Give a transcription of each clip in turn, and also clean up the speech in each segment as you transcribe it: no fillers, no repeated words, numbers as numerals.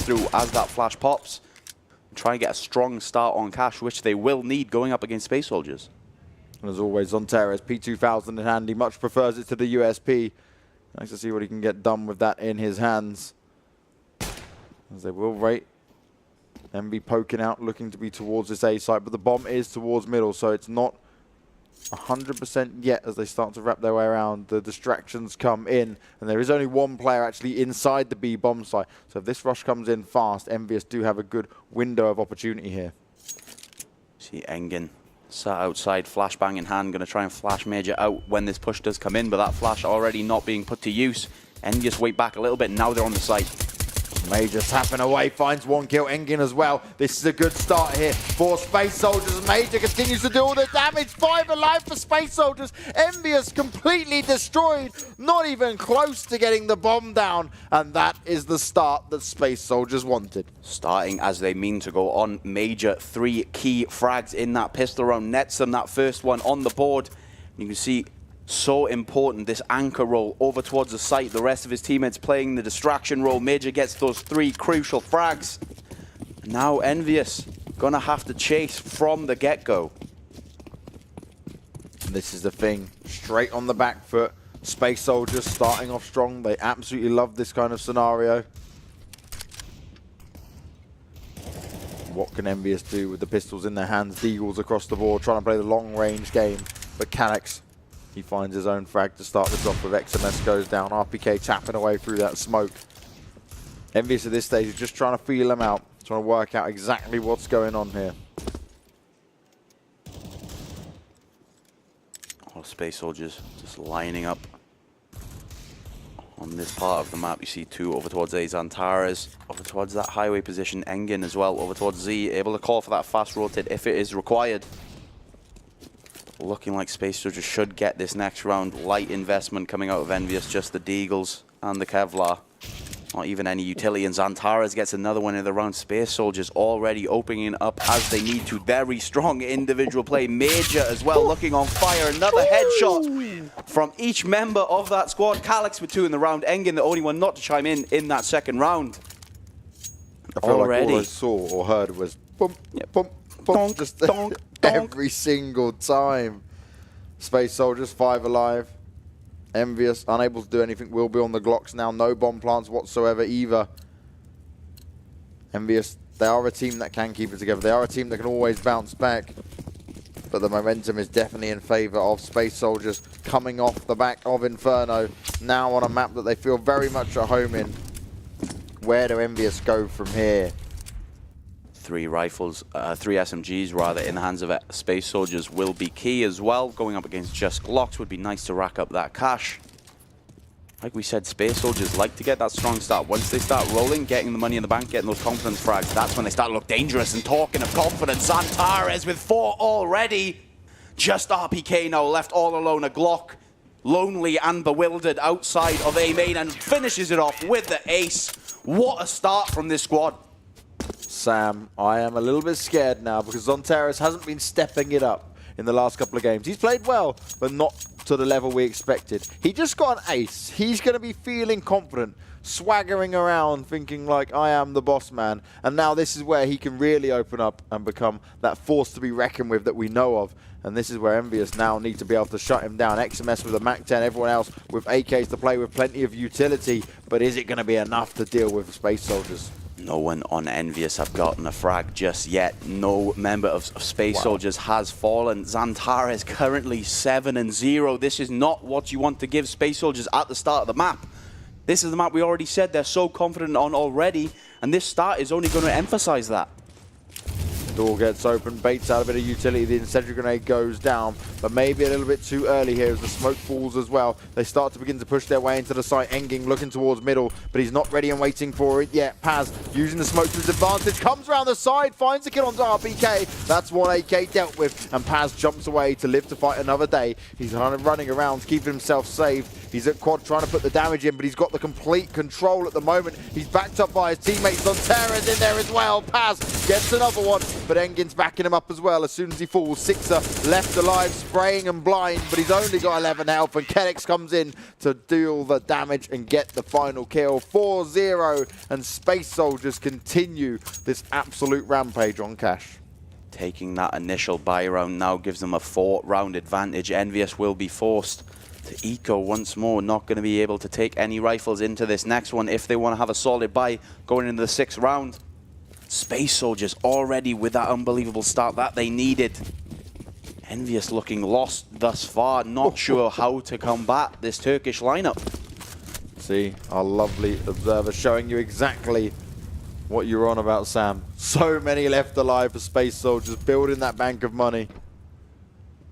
through as that flash pops. And try and get a strong start on cash, which they will need going up against Space Soldiers. And as always, Zontares, P2000 in hand. He much prefers it to the USP. Nice to see what he can get done with that in his hands. As they will rate. EnVy poking out, looking to be towards this A site, but the bomb is towards middle, so it's not 100% yet as they start to wrap their way around. The distractions come in, and there is only one player actually inside the B bomb site. So if this rush comes in fast, EnVyUs do have a good window of opportunity here. See Engin sat outside, flashbang in hand, going to try and flash Major out when this push does come in, but that flash already not being put to use. EnVyUs wait back a little bit, now they're on the site. Major tapping away, finds one kill. Engin as well. This is a good start here for Space Soldiers. Major continues to do all the damage. 5 alive for Space Soldiers. EnVyUs completely destroyed. Not even close to getting the bomb down. And that is the start that Space Soldiers wanted. Starting as they mean to go on. Major 3 key frags in that pistol round. Nets them that first one on the board. You can see so important, this anchor roll over towards the site. The rest of his teammates playing the distraction role. Major gets those 3 crucial frags. Now EnVyUs gonna have to chase from the get-go. This is the thing, straight on the back foot. Space Soldiers starting off strong. They absolutely love this kind of scenario. What can EnVyUs do with the pistols in their hands? Deagles across the board, trying to play the long-range game. But Calyx, he finds his own frag to start this off with. XMS goes down. RPK tapping away through that smoke. EnVyUs at this stage is just trying to feel them out. Trying to work out exactly what's going on here. Oh, Space Soldiers just lining up on this part of the map. You see 2 over towards A. Zontares, over towards that highway position. Engin as well, over towards Z. Able to call for that fast rotate if it is required. Looking like Space Soldiers should get this next round. Light investment coming out of EnVyUs, just the Deagles and the Kevlar. Not even any utility, and Zontares gets another one in the round. Space Soldiers already opening up as they need to. Very strong individual play. Major as well, looking on fire. Another headshot from each member of that squad. Calyx with 2 in the round. Engin, the only one not to chime in that second round. I feel like all I saw or heard was boom, boom, boom. Donk, just donk, every single time. Space Soldiers 5 alive. EnVyUs unable to do anything. Will be on the Glocks now. No bomb plants whatsoever either. EnVyUs, they are a team that can keep it together. They are a team that can always bounce back. But the momentum is definitely in favor of Space Soldiers coming off the back of Inferno. Now on a map that they feel very much at home in. Where do EnVyUs go from here? 3 rifles, 3 SMGs rather, in the hands of Space Soldiers will be key as well. Going up against just Glocks would be nice to rack up that cash. Like we said, Space Soldiers like to get that strong start. Once they start rolling, getting the money in the bank, getting those confidence frags, that's when they start to look dangerous. And talking of confidence, Zontares with 4 already. Just RPK now left all alone. A Glock, lonely and bewildered outside of A main, and finishes it off with the ace. What a start from this squad. Sam, I am a little bit scared now because Zontares hasn't been stepping it up in the last couple of games. He's played well, but not to the level we expected. He just got an ace. He's going to be feeling confident, swaggering around, thinking like, I am the boss man. And now this is where he can really open up and become that force to be reckoned with that we know of. And this is where EnVyUs now need to be able to shut him down. XMS with a MAC-10, everyone else with AKs to play with, plenty of utility. But is it going to be enough to deal with Space Soldiers? No one on EnVyUs have gotten a frag just yet. No member of Space Soldiers has fallen. Zontares currently 7-0. This is not what you want to give Space Soldiers at the start of the map. This is the map we already said they're so confident on already, and this start is only going to emphasize that. Door gets open, baits out a bit of utility, the incendiary grenade goes down, but maybe a little bit too early here as the smoke falls as well. They start to begin to push their way into the site. Engin looking towards middle, but he's not ready and waiting for it yet. Paz using the smoke to his advantage, comes around the side, finds a kill onto RPK. That's one AK dealt with, and Paz jumps away to live to fight another day. He's running around, keeping himself safe. He's at quad trying to put the damage in, but he's got the complete control at the moment. He's backed up by his teammates. Zontares in there as well. Paz gets another one. but Engin's backing him up as well as soon as he falls. Sixer left alive, spraying and blind, but he's only got 11 health, and Kenix comes in to deal the damage and get the final kill. 4-0, and Space Soldiers continue this absolute rampage on Cash. Taking that initial buy round now gives them a 4-round advantage. EnVyUs will be forced to eco once more. Not going to be able to take any rifles into this next one if they want to have a solid buy going into the 6th round. Space Soldiers already with that unbelievable start that they needed. EnVyUs looking lost thus far, not sure how to combat this Turkish lineup. See, our lovely observer showing you exactly what you're on about, Sam. So many left alive for Space Soldiers, building that bank of money.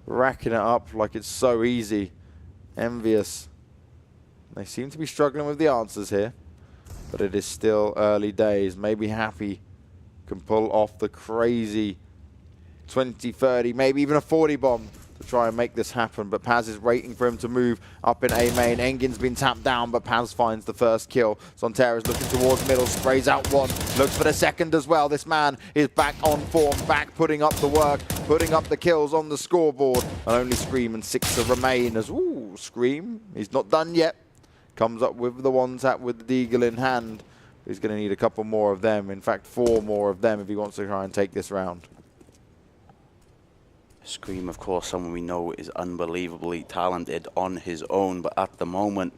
Racking it up like it's so easy. EnVyUs. They seem to be struggling with the answers here, but it is still early days. Maybe Happy can pull off the crazy 20, 30, maybe even a 40 bomb to try and make this happen, but Paz is waiting for him to move up in A main. Engin's been tapped down, but Paz finds the first kill. Zontera's looking towards middle, sprays out one, looks for the second as well. This man is back on form, back putting up the work, putting up the kills on the scoreboard, and only Scream and Sixer remain as, ooh, Scream, he's not done yet. Comes up with the one tap with the deagle in hand. He's going to need a couple more of them, in fact 4 more of them if he wants to try and take this round. Scream, of course, someone we know is unbelievably talented on his own, but at the moment,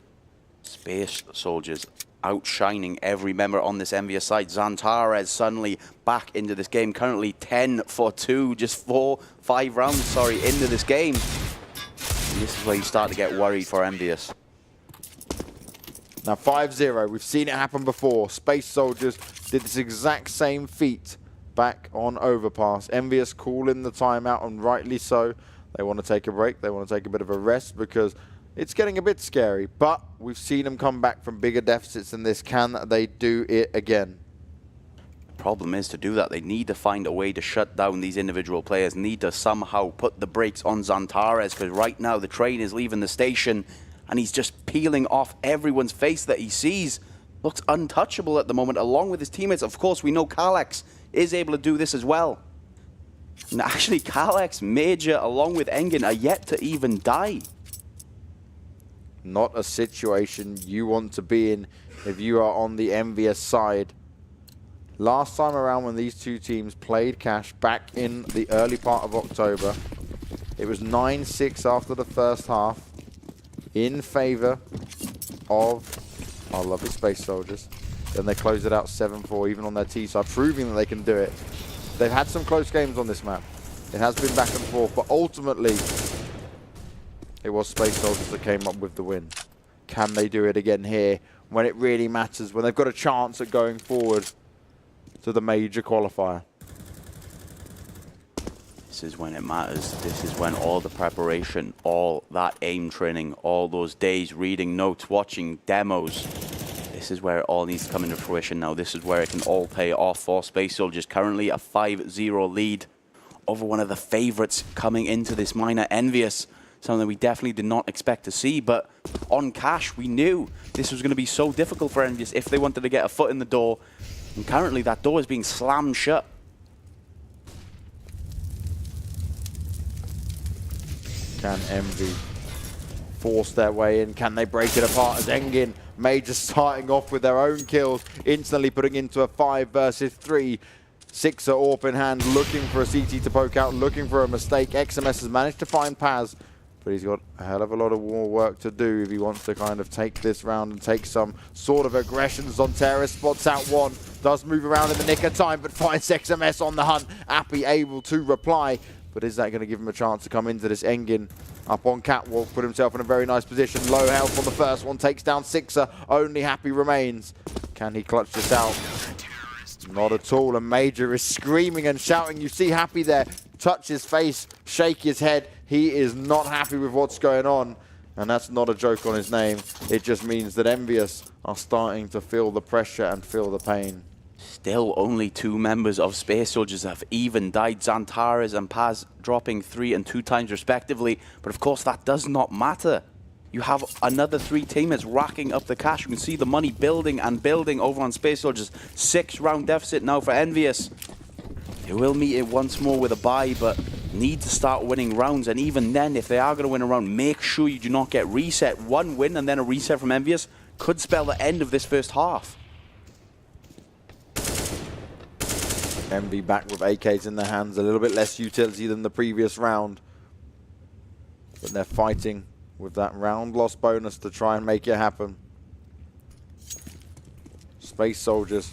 Space Soldiers outshining every member on this EnVyUs side. Zantares suddenly back into this game, currently 10 for 2, just 5 rounds, into this game. And this is where you start to get worried for EnVyUs. Now 5-0, we've seen it happen before. Space Soldiers did this exact same feat back on Overpass. EnVyUs calling the timeout, and rightly so. They want to take a break. They want to take a bit of a rest because it's getting a bit scary. But we've seen them come back from bigger deficits than this. Can they do it again? The problem is, to do that, they need to find a way to shut down these individual players, need to somehow put the brakes on Zantares, because right now the train is leaving the station and he's just peeling off everyone's face that he sees. Looks untouchable at the moment, along with his teammates. Of course, we know Kalex is able to do this as well. And actually, Kalex, Major, along with Engin, are yet to even die. Not a situation you want to be in if you are on the EnVyUs side. Last time around when these two teams played Cash back in the early part of October, it was 9-6 after the first half in favor of our lovely Space Soldiers. Then they closed it out 7-4, even on their T side, proving that they can do it. They've had some close games on this map. It has been back and forth, but ultimately, it was Space Soldiers that came up with the win. Can they do it again here when it really matters, when they've got a chance at going forward to the major qualifier? This is when it matters. This is when all the preparation, all that aim training, all those days reading notes, watching demos, this is where it all needs to come into fruition now. This is where it can all pay off for Space Soldiers. Currently a 5-0 lead over one of the favorites coming into this minor, EnVyUs. Something we definitely did not expect to see, but on Cash, we knew this was going to be so difficult for EnVyUs if they wanted to get a foot in the door. And currently that door is being slammed shut. Can Envy force their way in? Can they break it apart as Engin, Major starting off with their own kills, instantly putting into a 5 versus 3. Sixer AWP in hand, looking for a CT to poke out, looking for a mistake. XMS has managed to find Paz, but he's got a hell of a lot of more work to do if he wants to kind of take this round and take some sort of aggression. Zontera spots out one, does move around in the nick of time, but finds XMS on the hunt. Appy able to reply, but is that going to give him a chance to come into this? Engin up on Catwalk, put himself in a very nice position. Low health on the first one, takes down Sixer. Only Happy remains. Can he clutch this out? Not at all, and Major is screaming and shouting. You see Happy there, touch his face, shake his head. He is not happy with what's going on, and that's not a joke on his name. It just means that EnVyUs are starting to feel the pressure and feel the pain. Still only 2 members of Space Soldiers have even died. Zantares and Paz dropping 3 and 2 times respectively, but of course that does not matter. You have another 3 teammates racking up the cash. You can see the money building and building over on Space Soldiers. 6-round deficit now for EnVyUs. They will meet it once more with a bye, but need to start winning rounds. And even then, if they are going to win a round, make sure you do not get reset. One win and then a reset from EnVyUs could spell the end of this first half. Envy back with AKs in their hands, a little bit less utility than the previous round. But they're fighting with that round loss bonus to try and make it happen. Space Soldiers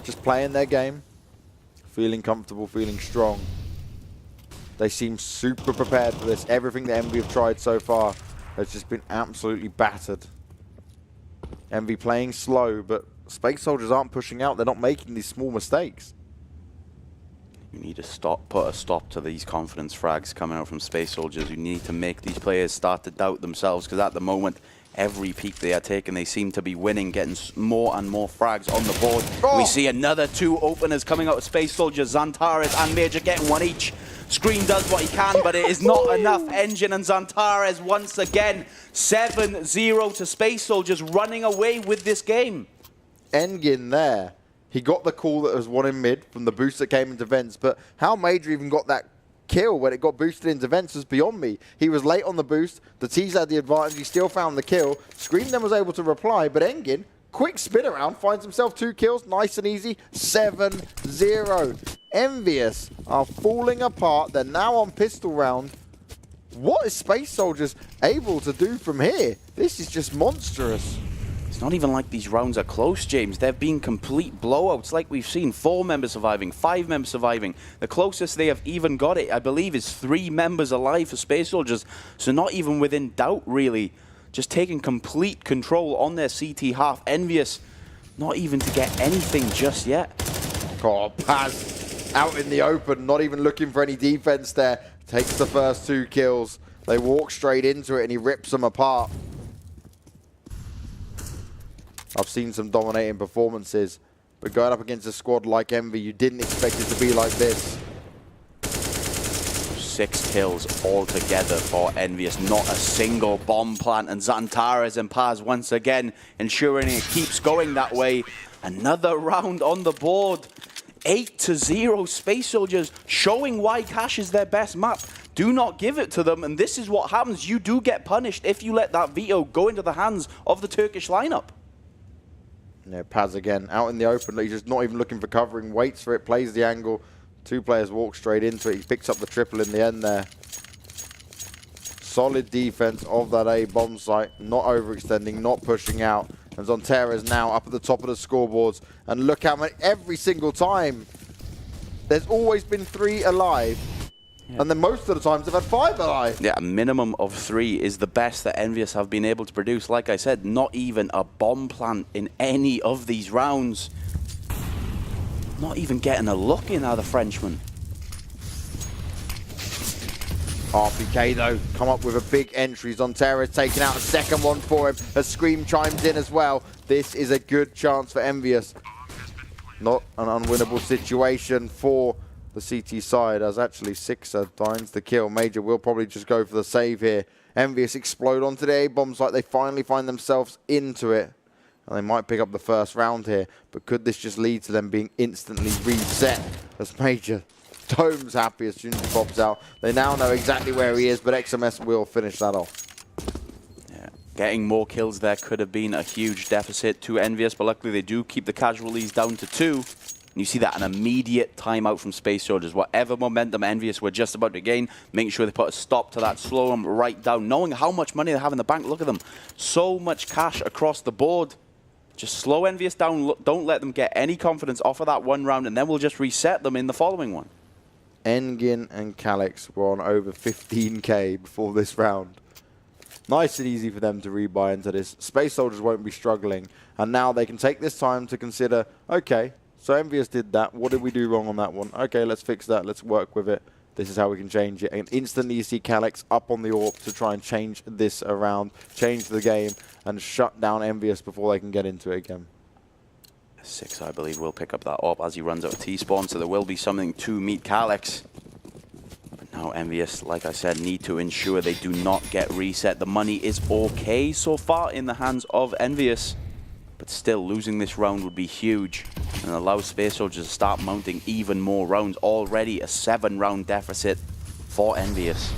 just playing their game, feeling comfortable, feeling strong. They seem super prepared for this. Everything that Envy have tried so far has just been absolutely battered. Envy playing slow, but Space Soldiers aren't pushing out. They're not making these small mistakes. You need to put a stop to these confidence frags coming out from Space Soldiers. You need to make these players start to doubt themselves, because at the moment, every peak they are taking, they seem to be winning, getting more and more frags on the board. Oh. We see another 2 openers coming out of Space Soldiers. Xantares and Major getting 1 each. Scream does what he can, but it is not enough. Engine and Xantares once again 7-0 to Space Soldiers, running away with this game. Engin there. He got the call that was 1 in mid from the boost that came into vents, but how Major even got that kill when it got boosted into vents was beyond me. He was late on the boost, the T's had the advantage, he still found the kill. Scream then was able to reply, but Engin, quick spin around, finds himself 2 kills, nice and easy, 7-0. EnVyUs are falling apart, they're now on pistol round. What is Space Soldiers able to do from here? This is just monstrous. It's not even like these rounds are close, James. They've been complete blowouts like we've seen. 4 members surviving, 5 members surviving. The closest they have even got it, I believe, is 3 members alive for Space Soldiers. So not even within doubt, really. Just taking complete control on their CT half. EnVyUs, not even to get anything just yet. Oh, Paz out in the open, not even looking for any defense there. Takes the first 2 kills. They walk straight into it and he rips them apart. I've seen some dominating performances, but going up against a squad like Envy, you didn't expect it to be like this. 6 kills altogether for EnVyUs, not a single bomb plant, and Xantares and Paz once again ensuring it keeps going that way. Another round on the board. 8-0 Space Soldiers, showing why Cash is their best map. Do not give it to them, and this is what happens. You do get punished if you let that veto go into the hands of the Turkish lineup. Yeah, Paz again, out in the open. He's just not even looking for covering, waits for it, plays the angle. 2 players walk straight into it. He picks up the triple in the end there. Solid defense of that A bomb site, not overextending, not pushing out. And Xantares now up at the top of the scoreboards. And look how many, every single time, there's always been 3 alive. Yeah. And then most of the times they've had 5 alive. Yeah, a minimum of 3 is the best that EnVyUs have been able to produce. Like I said, not even a bomb plant in any of these rounds. Not even getting a look in are the Frenchmen. RPK though, come up with a big entry. Xantares taking out a second one for him. A Scream chimes in as well. This is a good chance for EnVyUs. Not an unwinnable situation for the CT side, as actually Sixer finds the kill. Major will probably just go for the save here. EnVyUs explode onto the A-bomb site. They finally find themselves into it. And they might pick up the first round here. But could this just lead to them being instantly reset? As Major Dome's happy as soon as he pops out. They now know exactly where he is, but XMS will finish that off. Yeah, getting more kills there could have been a huge deficit to EnVyUs, but luckily they do keep the casualties down to 2. You see that, an immediate timeout from Space Soldiers. Whatever momentum EnVyUs were just about to gain, making sure they put a stop to that, slow them right down, knowing how much money they have in the bank. Look at them. So much cash across the board. Just slow EnVyUs down. Don't let them get any confidence off of that 1 round, and then we'll just reset them in the following one. Engin and Calix were on over 15k before this round. Nice and easy for them to rebuy into this. Space Soldiers won't be struggling, and now they can take this time to consider, okay, so EnVyUs did that. What did we do wrong on that one? Okay, let's fix that. Let's work with it. This is how we can change it. And instantly you see Calix up on the AWP to try and change this around, change the game, and shut down EnVyUs before they can get into it again. 6, I believe, will pick up that AWP as he runs out of T-spawn, so there will be something to meet Calix. But now EnVyUs, like I said, need to ensure they do not get reset. The money is okay so far in the hands of EnVyUs, but still losing this round would be huge. and allow Space Soldiers to start mounting even more rounds. Already a 7-round deficit for EnVyUs.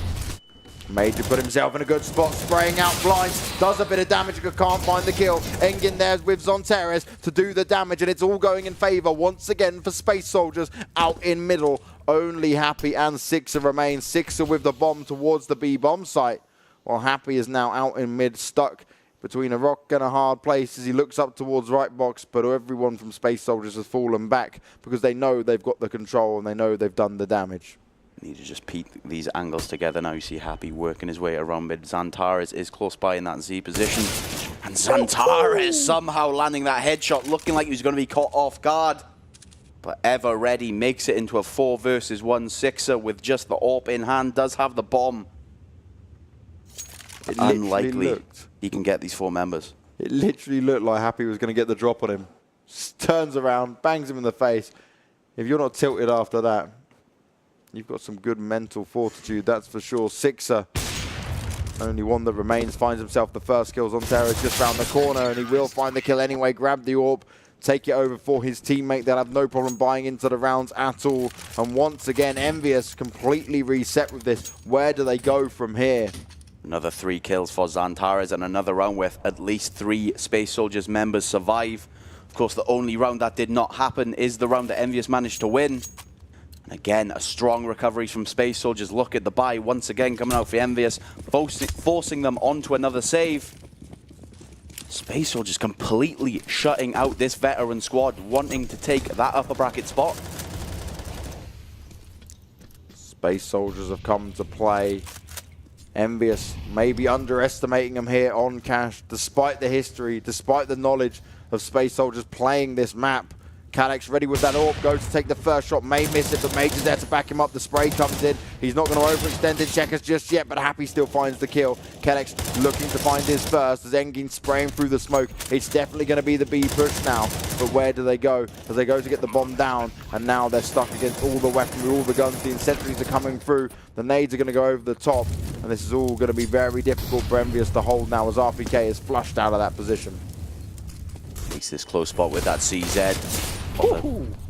Major put himself in a good spot, spraying out blinds, does a bit of damage, but can't find the kill. Engin there with Zonteres to do the damage, and it's all going in favor once again for Space Soldiers out in middle. Only Happy and Sixer remain. Sixer with the bomb towards the B bomb site, while Happy is now out in mid, stuck between a rock and a hard place as he looks up towards right box, but everyone from Space Soldiers has fallen back because they know they've got the control and they know they've done the damage. Need to just peek these angles together now. You see Happy working his way around mid. Xantares is close by in that Z position. And Xantares somehow landing that headshot, looking like he was going to be caught off guard. But Ever Ready makes it into a 4 versus 1 Sixer with just the AWP in hand. Does have the bomb. Unlikely he can get these 4 members. It literally looked like Happy was going to get the drop on him. Turns around, bangs him in the face. If you're not tilted after that, you've got some good mental fortitude, that's for sure. Sixer, only one that remains, finds himself the first kills on Terra just round the corner, and he will find the kill anyway. Grab the AWP, take it over for his teammate. They'll have no problem buying into the rounds at all. And once again, EnVyUs completely reset with this. Where do they go from here? Another 3 kills for Xantares, and another round with at least 3 Space Soldiers members survive. Of course, the only round that did not happen is the round that EnVyUs managed to win. And again, a strong recovery from Space Soldiers. Look at the buy once again coming out for EnVyUs, forcing them onto another save. Space Soldiers completely shutting out this veteran squad, wanting to take that upper bracket spot. Space Soldiers have come to play. EnVyUs maybe underestimating them here on Cash, despite the history, despite the knowledge of Space Soldiers playing this map. Calyx ready with that AWP, goes to take the first shot, may miss it, but Major's there to back him up. The spray comes in. He's not going to overextend in checkers just yet, but Happy still finds the kill. Calyx looking to find his first as Engin spraying through the smoke. It's definitely going to be the B push now, but where do they go? As they go to get the bomb down, and now they're stuck against all the weaponry, all the guns. The sentries are coming through. The nades are going to go over the top, and this is all going to be very difficult for EnVyUs to hold now as RPK is flushed out of that position. Takes this close spot with that CZ.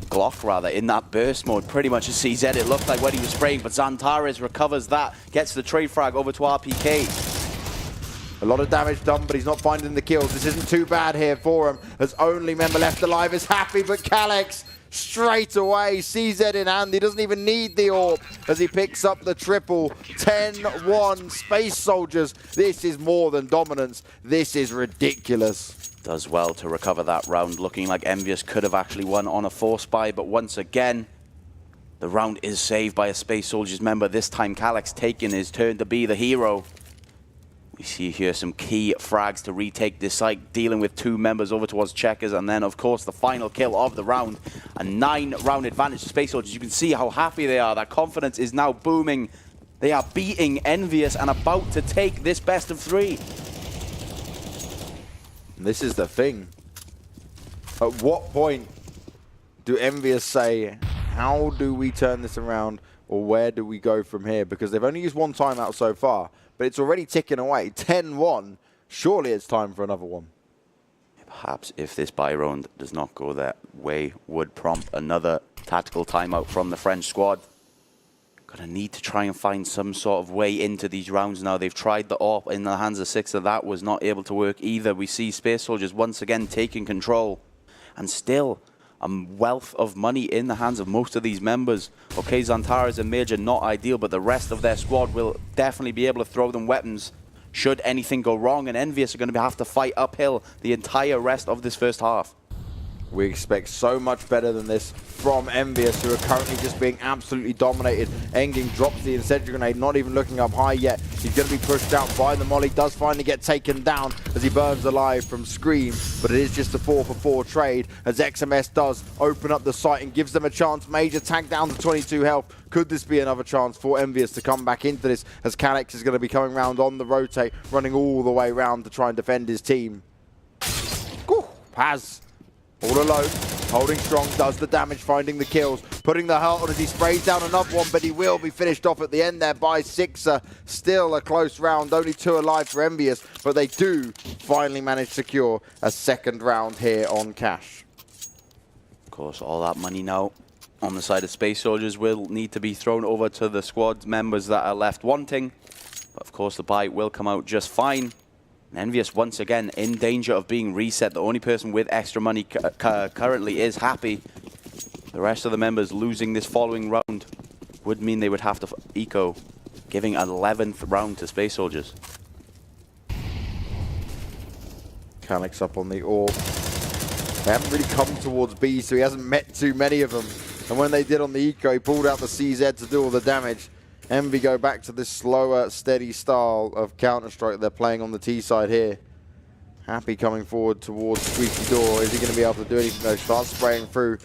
Glock rather, in that burst mode, pretty much a CZ it looked like when he was spraying, but Xantares recovers that, gets the trade frag over to RPK. A lot of damage done, but he's not finding the kills. This isn't too bad here for him, as only member left alive is Happy, but Calyx straight away, CZ in hand, he doesn't even need the AWP as he picks up the triple. 10-1 Space Soldiers. This is more than dominance, this is ridiculous. Does well to recover that round, looking like EnVyUs could have actually won on a force buy, but once again, the round is saved by a Space Soldiers member. This time, Calyx taking his turn to be the hero. We see here some key frags to retake this site, dealing with 2 members over towards checkers, and then, of course, the final kill of the round. A 9-round advantage to Space Soldiers. You can see how happy they are. That confidence is now booming. They are beating EnVyUs and about to take this best of 3. This is the thing. At what point do EnVyUs say, how do we turn this around, or where do we go from here? Because they've only used 1 timeout so far, but it's already ticking away. 10-1. Surely it's time for another one. Perhaps if this buy round does not go that way, would prompt another tactical timeout from the French squad. Gonna need to try and find some sort of way into these rounds now. They've tried the AWP in the hands of Sixer. That was not able to work either. We see Space Soldiers once again taking control. And still, a wealth of money in the hands of most of these members. Okay, Xantares and Major, not ideal, but the rest of their squad will definitely be able to throw them weapons should anything go wrong. And EnVyUs are going to have to fight uphill the entire rest of this first half. We expect so much better than this from EnVyUs, who are currently just being absolutely dominated. Engin drops the incendiary grenade, not even looking up high yet. He's going to be pushed out by the molly, does finally get taken down as he burns alive from Scream, but it is just a 4-for-4 trade as XMS does open up the site and gives them a chance. Major tagged down to 22 health. Could this be another chance for EnVyUs to come back into this, as Calyx is going to be coming round on the rotate, running all the way round to try and defend his team. Paz all alone, holding strong, does the damage, finding the kills, putting the hurt on as he sprays down another one, but he will be finished off at the end there by Sixer. Still a close round, only 2 alive for EnVyUs, but they do finally manage to secure a 2nd round here on Cash. course, all that money now on the side of Space Soldiers will need to be thrown over to the squad members that are left wanting. But of course, the buy will come out just fine. And EnVyUs, once again, in danger of being reset. The only person with extra money currently is Happy. The rest of the members losing this following round would mean they would have to eco, giving an 11th round to Space Soldiers. Calyx up on the orb. They haven't really come towards B, so he hasn't met too many of them. And when they did on the eco, he pulled out the CZ to do all the damage. Envy go back to this slower, steady style of Counter-Strike they're playing on the T side here. Happy coming forward towards Squeaky Door. Is he going to be able to do anything though? Starts spraying through.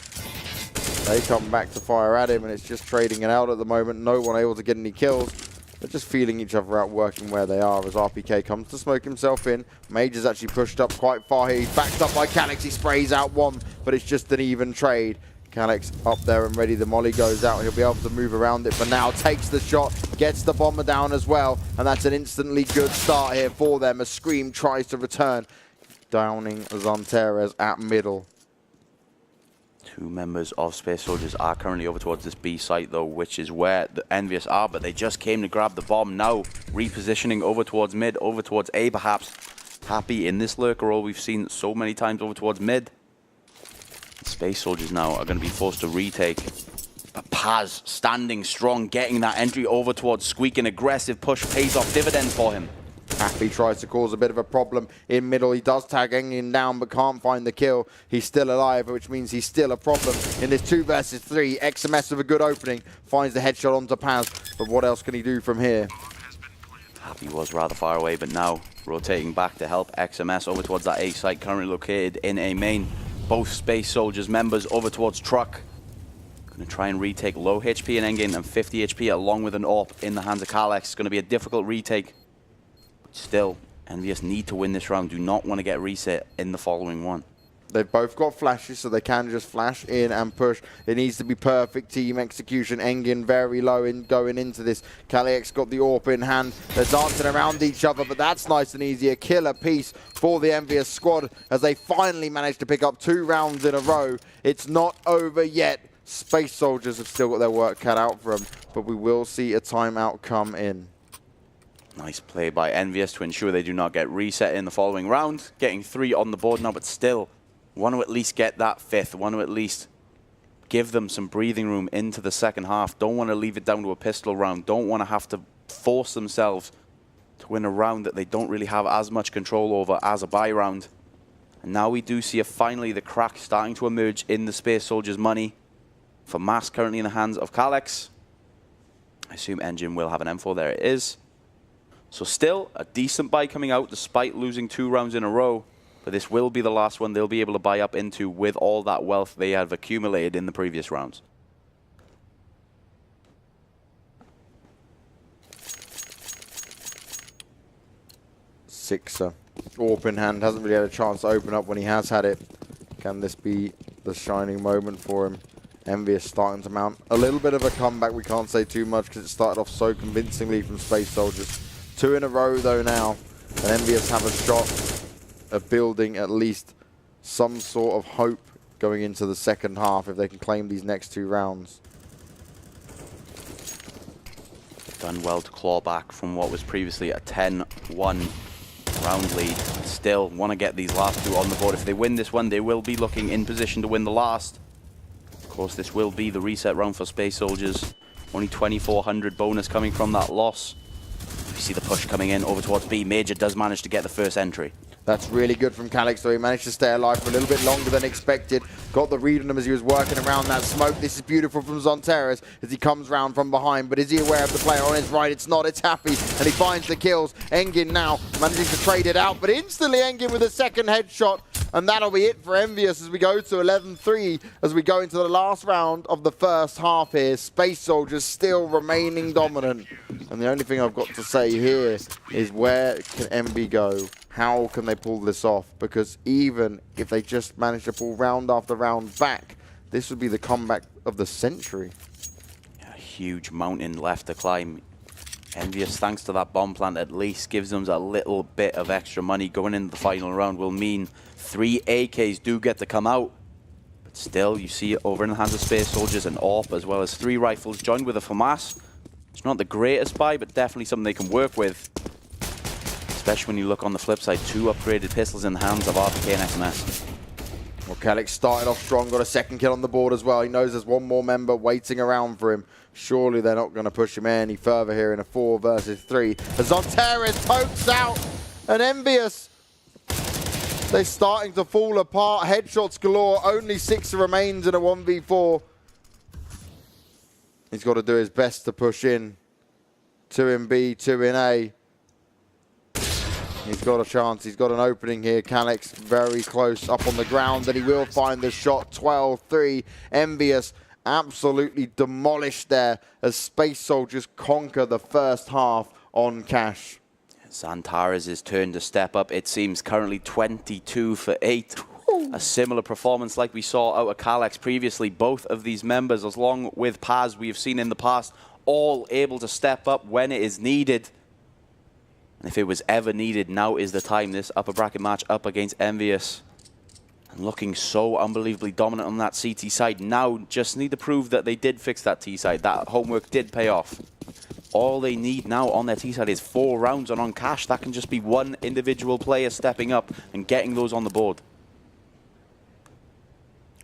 They come back to fire at him, and it's just trading it out at the moment. No one able to get any kills. They're just feeling each other out, working where they are as RPK comes to smoke himself in. Major's actually pushed up quite far here. He's backed up by Calyx. He sprays out one, but it's just an even trade. Calyx up there and ready. The molly goes out. He'll be able to move around it for now. Takes the shot, gets the bomber down as well. And that's an instantly good start here for them as Scream tries to return. Downing Zonteres at middle. Two members of Space Soldiers are currently over towards this B site though, which is where the EnVyUs are, but they just came to grab the bomb now. Repositioning over towards mid, over towards A perhaps. Happy in this lurker role we've seen so many times over towards mid. Space Soldiers now are going to be forced to retake. But Paz standing strong, getting that entry over towards Squeak. An aggressive push pays off dividends for him. Happy tries to cause a bit of a problem in middle. He does tag Engin down but can't find the kill. He's still alive, which means he's still a problem in this 2 versus 3. XMS with a good opening. Finds the headshot onto Paz. But what else can he do from here? Happy was rather far away, but now rotating back to help XMS over towards that A site currently located in A main. Both Space Soldiers members over towards Truck. Going to try and retake low HP in Engin and 50 HP along with an AWP in the hands of Calyx. It's going to be a difficult retake. Still, EnVyUs need to win this round. Do not want to get reset in the following one. They've both got flashes, so they can just flash in and push. It needs to be perfect team execution. Engin very low in going into this. Calyx got the AWP in hand. They're dancing around each other, but that's nice and easy. A killer piece for the EnVyUs squad as they finally managed to pick up 2 rounds in a row. It's not over yet. Space Soldiers have still got their work cut out for them, but we will see a timeout come in. Nice play by EnVyUs to ensure they do not get reset in the following round. Getting 3 on the board now, but still want to at least get that 5th. Want to at least give them some breathing room into the second half. Don't want to leave it down to a pistol round. Don't want to have to force themselves to win a round that they don't really have as much control over as a buy round. And now we do see finally the crack starting to emerge in the Space Soldiers money. For Mask currently in the hands of Calyx. I assume Engine will have an M4. There it is. So still a decent buy coming out despite losing 2 rounds in a row. But this will be the last one they'll be able to buy up into with all that wealth they have accumulated in the previous rounds. Sixer. AWP in hand. Hasn't really had a chance to open up when he has had it. Can this be the shining moment for him? EnVyUs starting to mount a little bit of a comeback. We can't say too much because it started off so convincingly from Space Soldiers. 2 in a row though now, and EnVyUs have a shot of building at least some sort of hope going into the second half if they can claim these next 2 rounds. Done well to claw back from what was previously a 10-1 round lead. Still want to get these last 2 on the board. If they win this one, they will be looking in position to win the last. Of course, this will be the reset round for Space Soldiers. Only 2,400 bonus coming from that loss. You see the push coming in over towards B. Major does manage to get the first entry. That's really good from Calyx, though. He managed to stay alive for a little bit longer than expected. Got the read on him as he was working around that smoke. This is beautiful from Zonteres as he comes round from behind. But is he aware of the player on his right? It's not. It's Happy. And he finds the kills. Engin now managing to trade it out. But instantly Engin with a second headshot. And that'll be it for EnVyUs as we go to 11-3 as we go into the last round of the first half here. Space Soldiers still remaining dominant. And the only thing I've got to say here is where can EnVy go? How can they pull this off? Because even if they just manage to pull round after round back, this would be the comeback of the century. A huge mountain left to climb. EnVyUs, thanks to that bomb plant, at least gives them a little bit of extra money going into the final round. Will mean 3 AKs do get to come out. But Still, you see it over in the hands of Space Soldiers and AWP, as well as 3 rifles joined with a FAMAS. It's not the greatest buy, but definitely something they can work with. Especially when you look on the flip side, 2 upgraded pistols in the hands of RPK and SMS. Well, Calyx started off strong, got a second kill on the board as well. He knows there's one more member waiting around for him. Surely they're not going to push him any further here in a 4 versus 3. As Zontaris pokes out an EnVyUs. They're starting to fall apart. Headshots galore. Only 6 remains in a 1v4. He's got to do his best to push in. 2 in B, 2 in A. He's got a chance. He's got an opening here. Calyx very close up on the ground, and he will find the shot. 12-3. EnVyUs absolutely demolished there as Space Soldiers conquer the first half on Cash. Zantares' turn to step up. It seems currently 22 for 8. A similar performance like we saw out of Calyx previously. Both of these members, along with Paz, we have seen in the past, all able to step up when it is needed. And if it was ever needed, now is the time. This upper bracket match up against EnVyUs. And looking so unbelievably dominant on that CT side. Now just need to prove that they did fix that T side. That homework did pay off. All they need now on their T side is 4 rounds, and on Cash, that can just be one individual player stepping up and getting those on the board.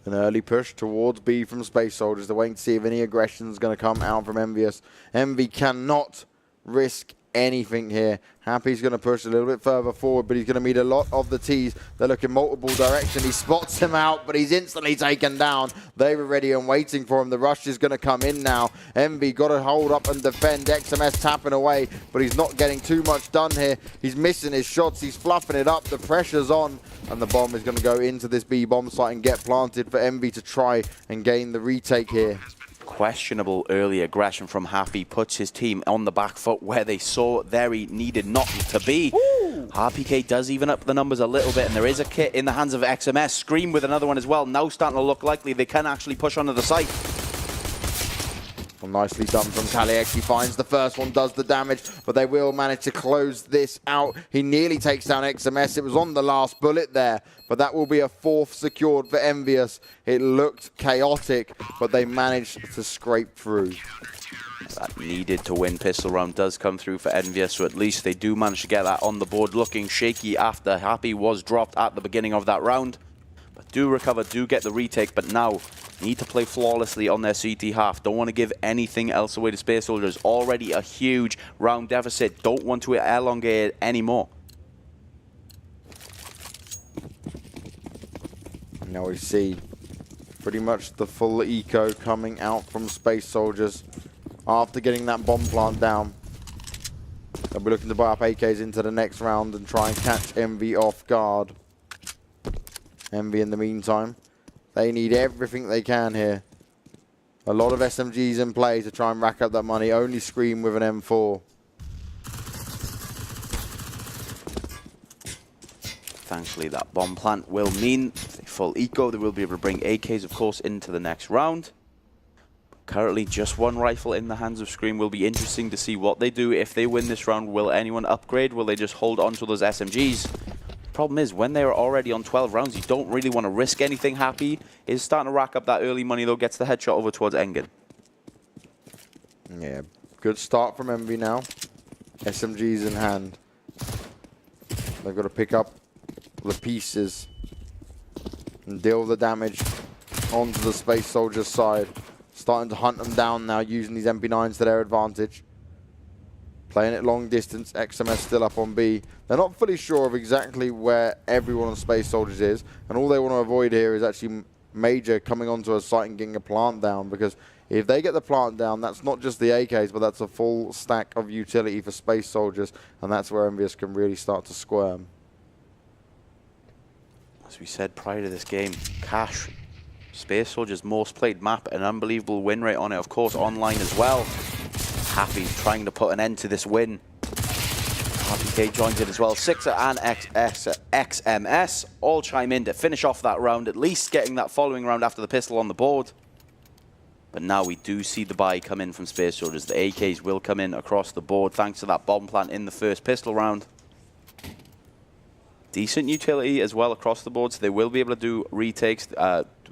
An early push towards B from Space Soldiers. They're waiting to see if any aggression is going to come out from EnVyUs. Envy cannot risk anything here. Happy's going to push a little bit further forward, but he's going to meet a lot of the T's. They're looking multiple directions. He spots him out, but he's instantly taken down. They were ready and waiting for him. The rush is going to come in now. Envy got to hold up and defend. XMS tapping away, but he's not getting too much done here. He's missing his shots. He's fluffing it up. The pressure's on, and the bomb is going to go into this B bomb site and get planted for Envy to try and gain the retake here. Questionable early aggression from Happy puts his team on the back foot where they saw very needed not to be. RPK does even up the numbers a little bit, and there is a kit in the hands of XMS. Scream with another one as well. Now starting to look likely they can actually push onto the site. Well, nicely done from Calyx. He finds the first one, does the damage, but they will manage to close this out. He nearly takes down XMS. It was on the last bullet there, but that will be a 4th secured for EnVyUs. It looked chaotic, but they managed to scrape through. That needed to win pistol round does come through for EnVyUs, so at least they do manage to get that on the board. Looking shaky after Happy was dropped at the beginning of that round. But do recover, do get the retake, but now need to play flawlessly on their CT half. Don't want to give anything else away to Space Soldiers. Already a huge round deficit. Don't want to elongate it anymore. Now we see pretty much the full eco coming out from Space Soldiers after getting that bomb plant down. They'll be looking to buy up AKs into the next round and try and catch Envy off guard. Envy in the meantime, they need everything they can here. A lot of SMGs in play to try and rack up that money. Only Scream with an M4. Thankfully, that bomb plant will mean full eco. They will be able to bring AKs, of course, into the next round. Currently, just 1 rifle in the hands of Scream. Will be interesting to see what they do if they win this round. Will anyone upgrade? Will they just hold on to those SMGs? Problem is, when they are already on 12 rounds, you don't really want to risk anything. Happy is starting to rack up that early money, though. Gets the headshot over towards Engen. Yeah, good start from Envy now. SMGs in hand. They've got to pick up the pieces and deal the damage onto the Space Soldiers side. Starting to hunt them down now, using these MP9s to their advantage. Playing it long distance. XMS still up on B. They're not fully sure of exactly where everyone on Space Soldiers is, and all they want to avoid here is actually Major coming onto a site and getting a plant down, because if they get the plant down, that's not just the AKs, but that's a full stack of utility for Space Soldiers, and that's where EnVyUs can really start to squirm. As we said prior to this game, Cash, Space Soldiers' most played map, an unbelievable win rate on it, of course, online as well. Happy trying to put an end to this win. RPK joins it as well. Sixer and XMS all chime in to finish off that round, at least getting that following round after the pistol on the board. But now we do see the buy come in from Space Soldiers. The AKs will come in across the board thanks to that bomb plant in the first pistol round. Decent utility as well across the board, so they will be able to do retakes.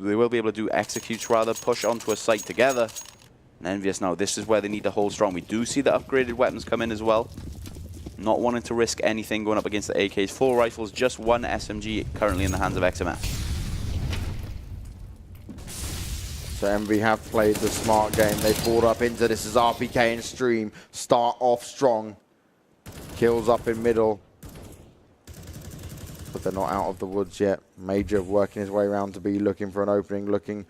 they will be able to do executes rather, push onto a site together. And EnVyUs now, this is where they need to hold strong. We do see the upgraded weapons come in as well. Not wanting to risk anything going up against the AKs. 4 rifles, just 1 SMG currently in the hands of XMS. So EnVy have played the smart game. They brought up into this as RPK and Stream. Start off strong. Kills up in middle. But they're not out of the woods yet. Major working his way around to be looking for an opening, looking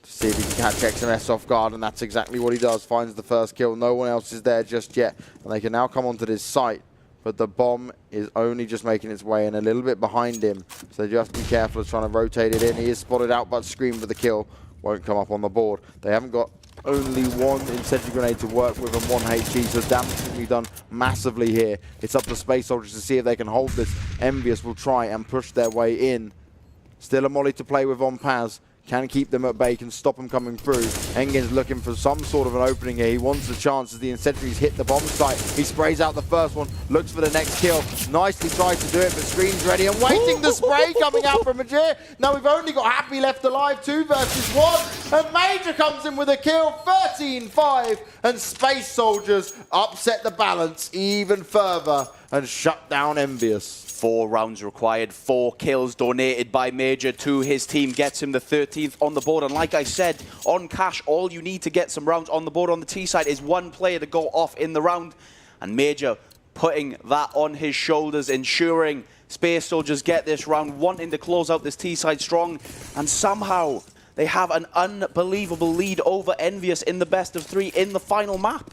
to see if he can catch XMS off guard, and that's exactly what he does. Finds the first kill. No one else is there just yet. And they can now come onto this site. But the bomb is only just making its way in a little bit behind him. So you have to be careful of trying to rotate it in. He is spotted out, but Scream for the kill. Won't come up on the board. They haven't got only 1 incendiary grenade to work with and 1 HE, so damage can be done massively here. It's up to Space Soldiers to see if they can hold this. EnVyUs will try and push their way in. Still a molly to play with on Paz. Can keep them at bay, can stop them coming through. Engin's looking for some sort of an opening here. He wants the chance as the incendiaries hit the bomb site. He sprays out the first one, looks for the next kill. Nicely tries to do it, but Scream's ready and waiting. The spray coming out from Majir. Now we've only got Happy left alive, 2 versus 1. And Major comes in with a kill, 13-5. And Space Soldiers upset the balance even further and shut down EnVyUs. 4 rounds required, 4 kills donated by Major to his team, gets him the 13th on the board. And like I said, on Cash, all you need to get some rounds on the board on the T side is 1 player to go off in the round. And Major putting that on his shoulders, ensuring Space Soldiers get this round, wanting to close out this T side strong. And somehow they have an unbelievable lead over EnVyUs in the best of 3 in the final map.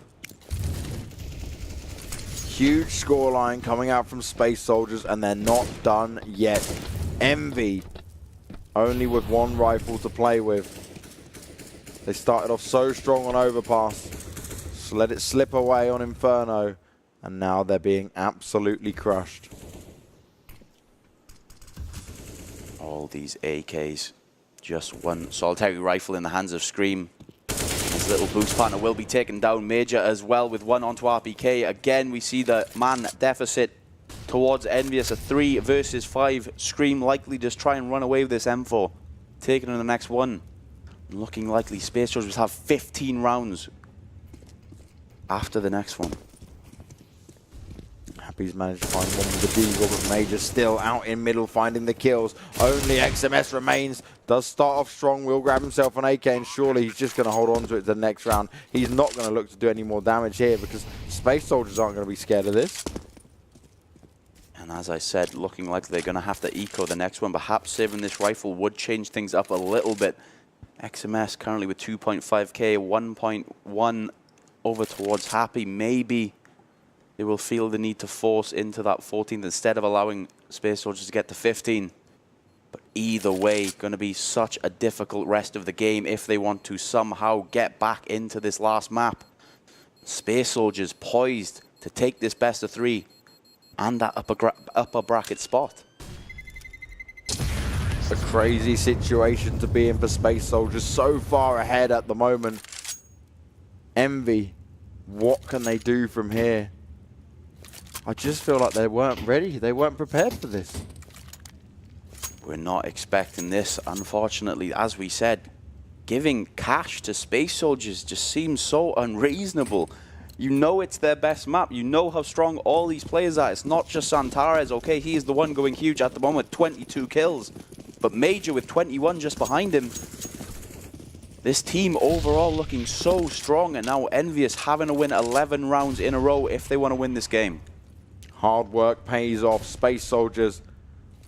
Huge scoreline coming out from Space Soldiers, and they're not done yet. EnVy only with 1 rifle to play with. They started off so strong on Overpass, so let it slip away on Inferno, and now they're being absolutely crushed. All these AKs, just 1 solitary rifle in the hands of Scream. His little boost partner will be taken down. Major as well with 1 onto RPK. Again, we see the man deficit towards EnVyUs. A 3 versus 5. Scream likely just try and run away with this M4. Taking on the next one. Looking likely Space Soldiers have 15 rounds after the next one. Happy's managed to find one with the Deagle, but Major still out in middle finding the kills. Only XMS remains. Does start off strong, will grab himself an AK, and surely he's just going to hold on to it to the next round. He's not going to look to do any more damage here because Space Soldiers aren't going to be scared of this. And as I said, looking like they're going to have to eco the next one. Perhaps saving this rifle would change things up a little bit. XMS currently with 2.5k, 1.1 over towards Happy. Maybe they will feel the need to force into that 14th instead of allowing Space Soldiers to get to 15. But either way, going to be such a difficult rest of the game if they want to somehow get back into this last map. Space Soldiers poised to take this best of 3 and that upper bracket spot. A crazy situation to be in for Space Soldiers, so far ahead at the moment. EnVy, what can they do from here? I just feel like they weren't ready. They weren't prepared for this. We're not expecting this, unfortunately. As we said, giving cash to Space Soldiers just seems so unreasonable. You know it's their best map. You know how strong all these players are. It's not just Santares. Okay, he is the one going huge at the moment, 22 kills. But Major with 21 just behind him. This team overall looking so strong, and now EnVyUs having to win 11 rounds in a row if they want to win this game. Hard work pays off. Space Soldiers,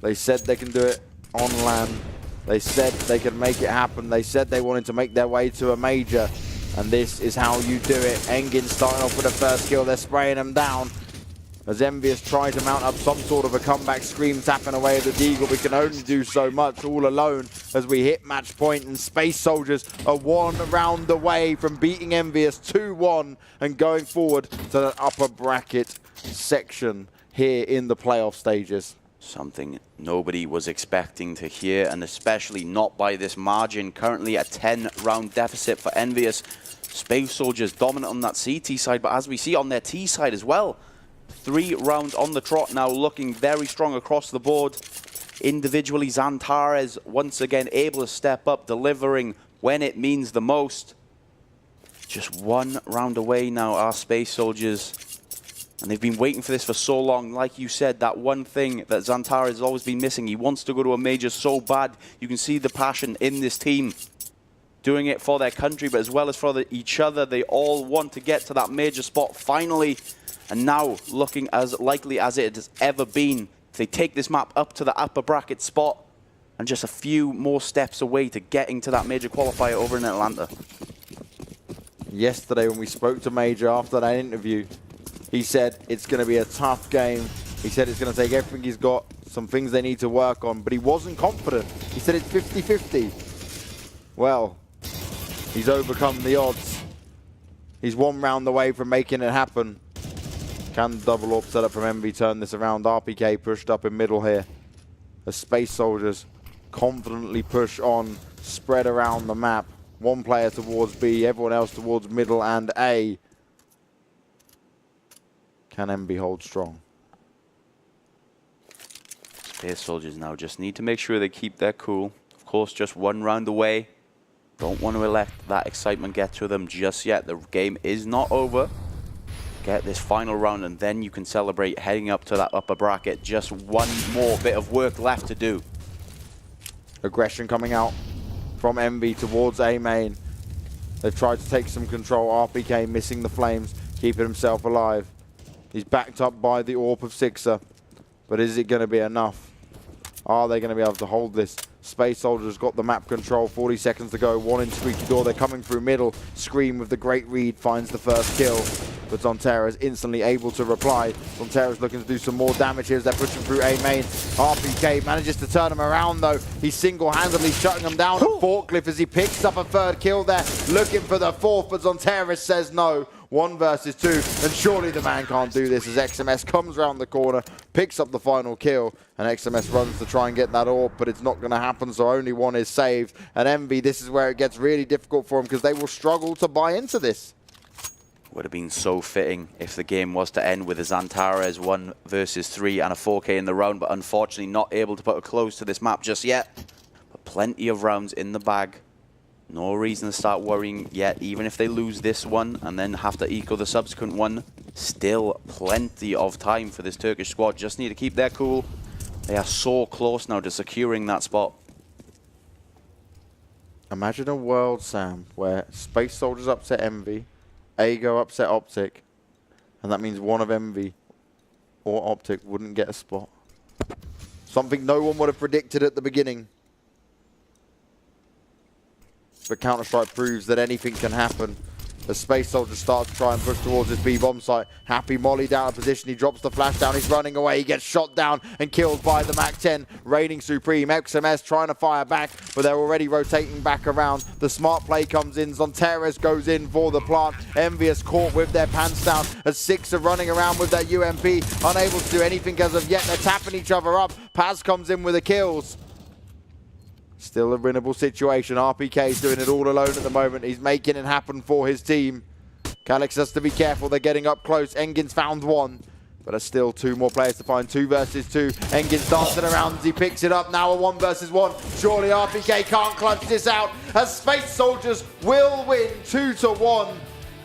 they said they can do it on land. They said they could make it happen. They said they wanted to make their way to a major. And this is how you do it. Engin starting off with the first kill. They're spraying them down. As EnVyUs try to mount up some sort of a comeback, Scream tapping away at the Deagle. We can only do so much all alone as we hit match point, and Space Soldiers are 1 round away from beating EnVyUs 2-1 and going forward to the upper bracket section here in the playoff stages. Something nobody was expecting to hear, and especially not by this margin. Currently a 10-round deficit for EnVyUs. Space Soldiers dominant on that CT side, but as we see on their T side as well, 3 rounds on the trot now, looking very strong across the board. Individually, Xantares once again able to step up, delivering when it means the most. Just one round away now, our Space Soldiers. And they've been waiting for this for so long. Like you said, that one thing that Xantares has always been missing. He wants to go to a major so bad. You can see the passion in this team. Doing it for their country, but as well as for each other. They all want to get to that major spot finally. And now, looking as likely as it has ever been, if they take this map up to the upper bracket spot, and just a few more steps away to getting to that major qualifier over in Atlanta. Yesterday when we spoke to Major after that interview, he said it's going to be a tough game. He said it's going to take everything he's got, some things they need to work on, but he wasn't confident. He said it's 50-50. Well, he's overcome the odds. He's one round away from making it happen. Can double AWP set up from EnVy turn this around? RPK pushed up in middle here. The Space Soldiers confidently push on, spread around the map. One player towards B, everyone else towards middle and A. Can EnVy hold strong? Space Soldiers now just need to make sure they keep their cool. Of course, just one round away. Don't want to let that excitement get to them just yet. The game is not over. Get this final round and then you can celebrate heading up to that upper bracket. Just one more bit of work left to do. Aggression coming out from EnVy towards A main. They've tried to take some control. RPK missing the flames, keeping himself alive. He's backed up by the AWP of Sixer. But is it going to be enough? Are they going to be able to hold this? Space Soldiers got the map control, 40 seconds to go, one in squeaky door, they're coming through middle. Scream with the great read finds the first kill, but Zontera is instantly able to reply. Zontera's looking to do some more damage here as they're pushing through A main. RPK manages to turn him around though. He's single-handedly shutting them down at Forklift as he picks up a third kill there, looking for the fourth, but Zontera says no. 1 versus 2, and surely the man can't do this as XMS comes around the corner, picks up the final kill, and XMS runs to try and get that AWP, but it's not going to happen, so only one is saved. And EnVy, this is where it gets really difficult for them because they will struggle to buy into this. Would have been so fitting if the game was to end with a Xantares 1 versus 3 and a 4K in the round, but unfortunately not able to put a close to this map just yet. But plenty of rounds in the bag. No reason to start worrying yet, even if they lose this one and then have to eco the subsequent one. Still plenty of time for this Turkish squad. Just need to keep their cool. They are so close now to securing that spot. Imagine a world, Sam, where Space Soldiers upset EnVy, Ago upset Optic, and that means one of EnVy or Optic wouldn't get a spot. Something no one would have predicted at the beginning. But Counter-Strike proves that anything can happen. The Space Soldier starts to try and push towards his B-bomb site. Happy Molly down in position. He drops the flash down. He's running away. He gets shot down and killed by the MAC-10. Reigning Supreme. XMS trying to fire back, but they're already rotating back around. The smart play comes in. Zonteres goes in for the plant. EnVyUs caught with their pants down as Six are running around with their UMP. Unable to do anything as of yet. They're tapping each other up. Paz comes in with the kills. Still a winnable situation. RPK's doing it all alone at the moment. He's making it happen for his team. Calix has to be careful. They're getting up close. Engin's found one. But there's still 2 more players to find. 2 versus 2. Engin's dancing around as he picks it up. Now a 1 versus 1. Surely RPK can't clutch this out as Space Soldiers will win 2-1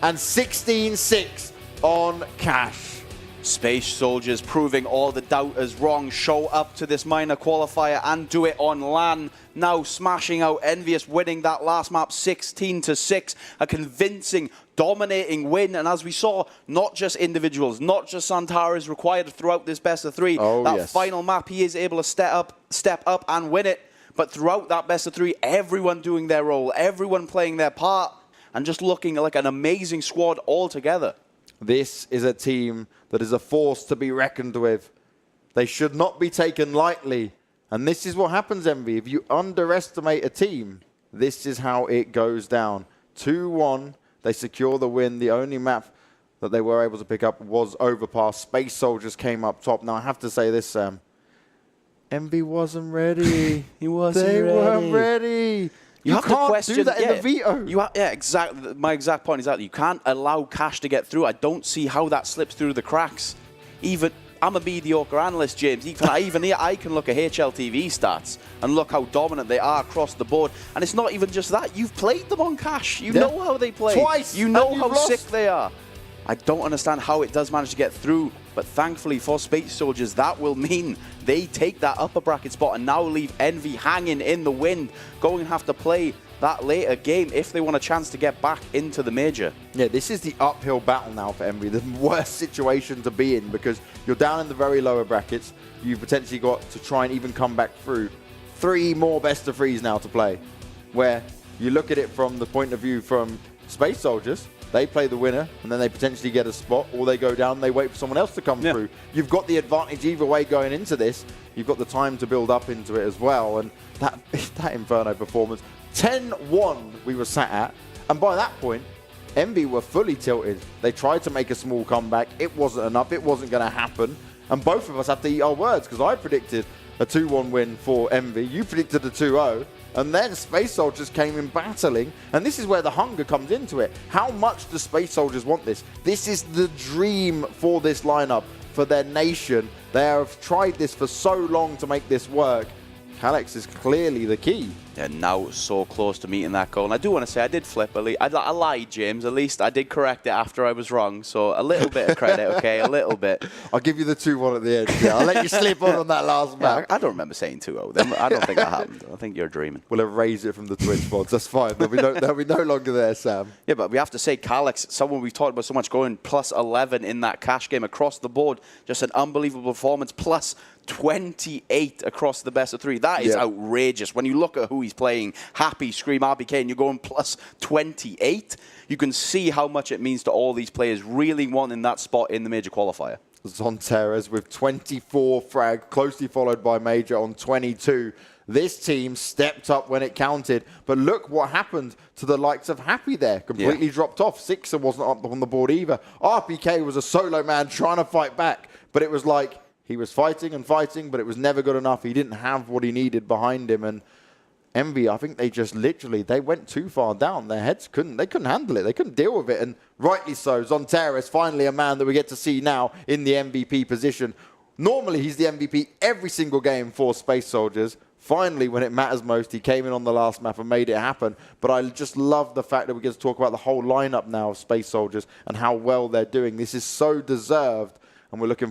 and 16-6 on Cash. Space Soldiers proving all the doubters wrong. Show up to this minor qualifier and do it on LAN. Now smashing out EnVyUs, winning that last map 16-6. A convincing, dominating win. And as we saw, not just individuals, not just Xantares required throughout this best of 3. That final map, he is able to step up and win it. But throughout that best of 3, everyone doing their role, everyone playing their part, and just looking like an amazing squad altogether. This is a team that is a force to be reckoned with. They should not be taken lightly. And this is what happens, EnVy. If you underestimate a team, this is how it goes down. 2-1, they secure the win. The only map that they were able to pick up was Overpass. Space Soldiers came up top. Now, I have to say this, Sam. EnVy wasn't ready. He wasn't ready. They weren't ready. ready. You have can't to question do that in the veto. Exactly. My exact point is that you can't allow Cash to get through. I don't see how that slips through the cracks. Even I'm a mediocre analyst, James. Even here, I can look at HLTV stats and look how dominant they are across the board. And it's not even just that. You've played them on Cash. You know how they play. Twice. You know how sick they are. I don't understand how it does manage to get through. But thankfully for Space Soldiers, that will mean they take that upper bracket spot and now leave Envy hanging in the wind, going to have to play that later game if they want a chance to get back into the major. Yeah, this is the uphill battle now for Envy, the worst situation to be in, because you're down in the very lower brackets. You've potentially got to try and even come back through. 3 more best of 3s now to play, where you look at it from the point of view from Space Soldiers. They play the winner, and then they potentially get a spot, or they go down and they wait for someone else to come through. You've got the advantage either way going into this. You've got the time to build up into it as well, and that Inferno performance. 10-1 we were sat at, and by that point, Envy were fully tilted. They tried to make a small comeback. It wasn't enough. It wasn't going to happen, and both of us have to eat our words, because I predicted a 2-1 win for Envy. You predicted a 2-0. And then Space Soldiers came in battling, and this is where the hunger comes into it. How much do Space Soldiers want this? This is the dream for this lineup, for their nation. They have tried this for so long to make this work. Calyx is clearly the key. Yeah, now so close to meeting that goal. And I do want to say I did flip. I lied, James. At least I did correct it after I was wrong. So a little bit of credit, okay? A little bit. I'll give you the 2-1 at the end. Yeah, I'll let you slip on that last map. I don't remember saying 2-0. I don't think that happened. I think you're dreaming. We'll erase it from the Twitch boards. That's fine. They'll be no longer there, Sam. Yeah, but we have to say Calyx, someone we've talked about so much, going plus 11 in that Cash game across the board. Just an unbelievable performance. Plus 28 across the best of 3. That is outrageous. When you look at who he's playing, Happy, Scream, RBK, and you're going plus 28, you can see how much it means to all these players really wanting that spot in the major qualifier. Zonteres with 24 frag, closely followed by Major on 22. This team stepped up when it counted, but look what happened to the likes of Happy there. Completely dropped off. Sixer wasn't up on the board either. RPK was a solo man trying to fight back, but it was like he was fighting and fighting, but it was never good enough. He didn't have what he needed behind him, and Envy, I think they just literally, they went too far down. Their heads couldn't handle it. They couldn't deal with it, and rightly so. Zonteres, finally a man that we get to see now in the MVP position. Normally, he's the MVP every single game for Space Soldiers. Finally, when it matters most, he came in on the last map and made it happen. But I just love the fact that we get to talk about the whole lineup now of Space Soldiers and how well they're doing. This is so deserved, and we're looking